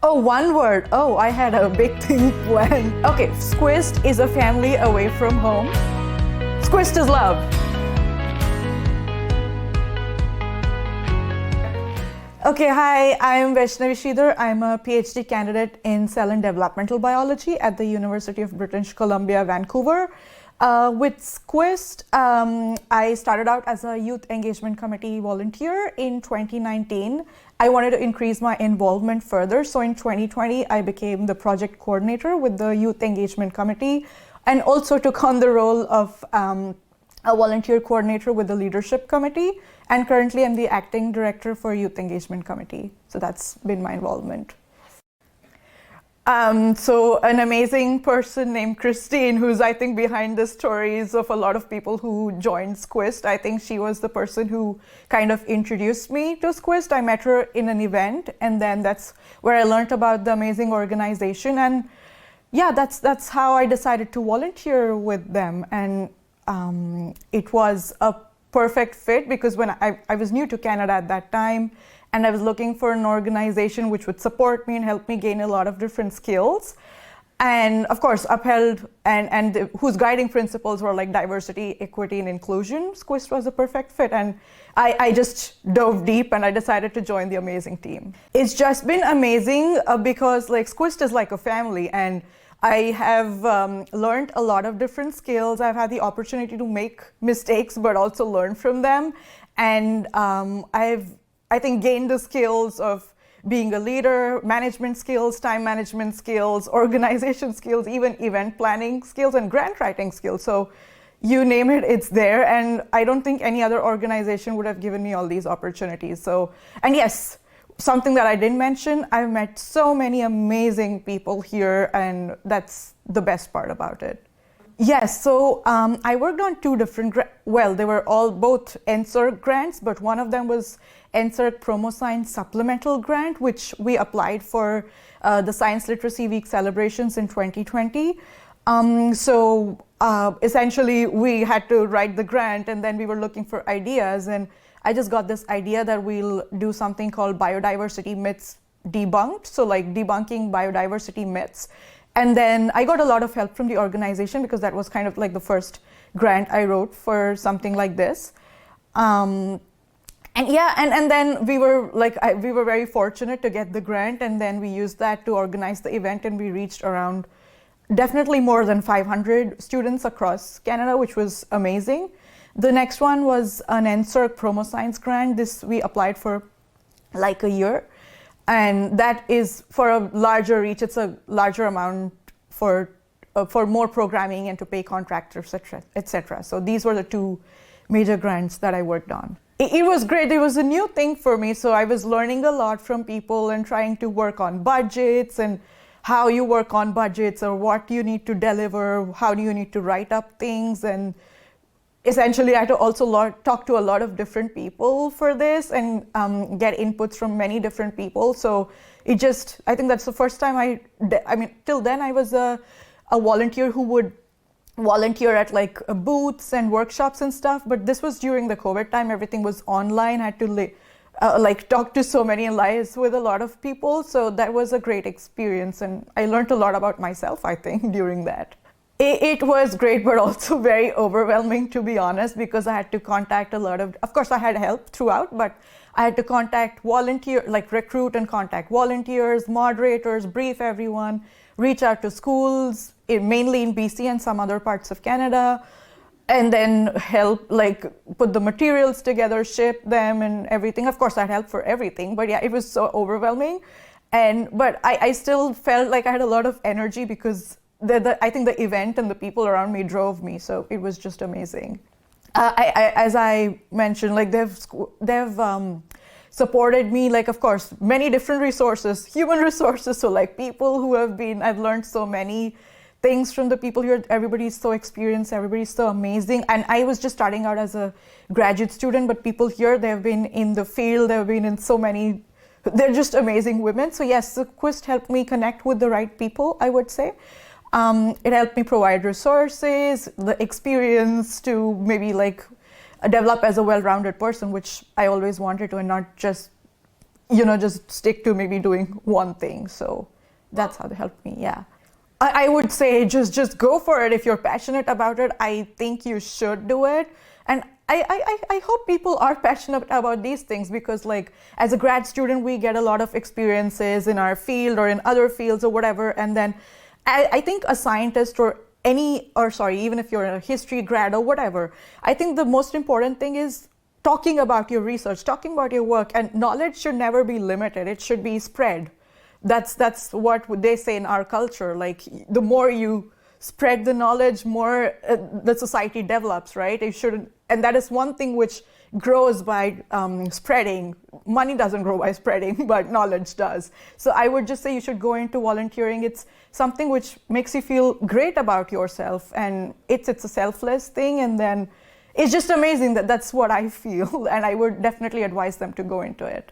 Oh, one word. Oh, I had a big thing planned. Okay, SCWIST is a family away from home. SCWIST is love. Okay, hi, I'm Vaishnavi Sridhar. I'm a PhD candidate in cell and developmental biology at the University of British Columbia, Vancouver. With SCWIST, I started out as a youth engagement committee volunteer in 2019. I wanted to increase my involvement further, so in 2020, I became the project coordinator with the youth engagement committee and also took on the role of a volunteer coordinator with the leadership committee, and currently I'm the acting director for youth engagement committee. So that's been my involvement. So an amazing person named Christine, who's I think behind the stories of a lot of people who joined SCWIST. I think she was the person who kind of introduced me to SCWIST. I met her in an event, and then that's where I learned about the amazing organization. And yeah, that's how I decided to volunteer with them. And it was a perfect fit because when I was new to Canada at that time, and I was looking for an organization which would support me and help me gain a lot of different skills. And of course, upheld and whose guiding principles were like diversity, equity, and inclusion. SCWIST was a perfect fit. And I just dove deep and I decided to join the amazing team. It's just been amazing because like SCWIST is like a family, and I have learned a lot of different skills. I've had the opportunity to make mistakes, but also learn from them. And I think gained the skills of being a leader, management skills, time management skills, organization skills, even event planning skills and grant writing skills. So you name it, it's there. And I don't think any other organization would have given me all these opportunities. So, and yes, something that I didn't mention, I've met so many amazing people here, and that's the best part about it. Yes, so I worked on two different, they were both NSERC grants, but one of them was NSERC Promo Science Supplemental Grant, which we applied for the Science Literacy Week celebrations in 2020. Essentially, we had to write the grant, and then we were looking for ideas, and I just got this idea that we'll do something called biodiversity myths debunked, so like debunking biodiversity myths. And then I got a lot of help from the organization because that was kind of like the first grant I wrote for something like this. And then we were very fortunate to get the grant, and then we used that to organize the event, and we reached around definitely more than 500 students across Canada, which was amazing. The next one was an NSERC Promo Science grant. This we applied for like a year. And that is for a larger reach. It's a larger amount for more programming and to pay contractors, etc. So these were the two major grants that I worked on. It was great. It was a new thing for me. So I was learning a lot from people and trying to work on budgets and how you work on budgets, or what you need to deliver, how do you need to write up things. And essentially, I had to also talk to a lot of different people for this and get inputs from many different people. So I think that's the first time till then I was a volunteer who would volunteer at like booths and workshops and stuff. But this was during the COVID time. Everything was online. I had to talk to so many and liaise with a lot of people. So that was a great experience. And I learned a lot about myself, I think, during that. It was great, but also very overwhelming, to be honest, because I had to contact of course I had help throughout, but I had to recruit and contact volunteers, moderators, brief everyone, reach out to schools, mainly in BC and some other parts of Canada, and then help put the materials together, ship them and everything. Of course, I had help for everything, but yeah, it was so overwhelming. But I still felt like I had a lot of energy because I think the event and the people around me drove me, so it was just amazing. As I mentioned, they've supported me, of course, many different resources, human resources, so people who I've learned so many things from the people here. Everybody's so experienced, everybody's so amazing. And I was just starting out as a graduate student, but people here, they've been in the field, they've been in so many, they're just amazing women. So yes, the SCWIST helped me connect with the right people, I would say. It helped me provide resources, the experience to maybe develop as a well-rounded person, which I always wanted to, and not just just stick to maybe doing one thing. So that's how they helped me. Yeah. I would say just go for it. If you're passionate about it, I think you should do it. And I hope people are passionate about these things, because like as a grad student, we get a lot of experiences in our field or in other fields or whatever. And then I think a scientist or even if you're a history grad or whatever, I think the most important thing is talking about your research, talking about your work, and knowledge should never be limited. It should be spread. That's what they say in our culture. Like the more you spread the knowledge, more the society develops, right? It shouldn't, and that is one thing which grows by spreading. Money doesn't grow by spreading, but knowledge does. So I would just say you should go into volunteering. It's something which makes you feel great about yourself, and it's a selfless thing, and then it's just amazing. That's what I feel, and I would definitely advise them to go into it.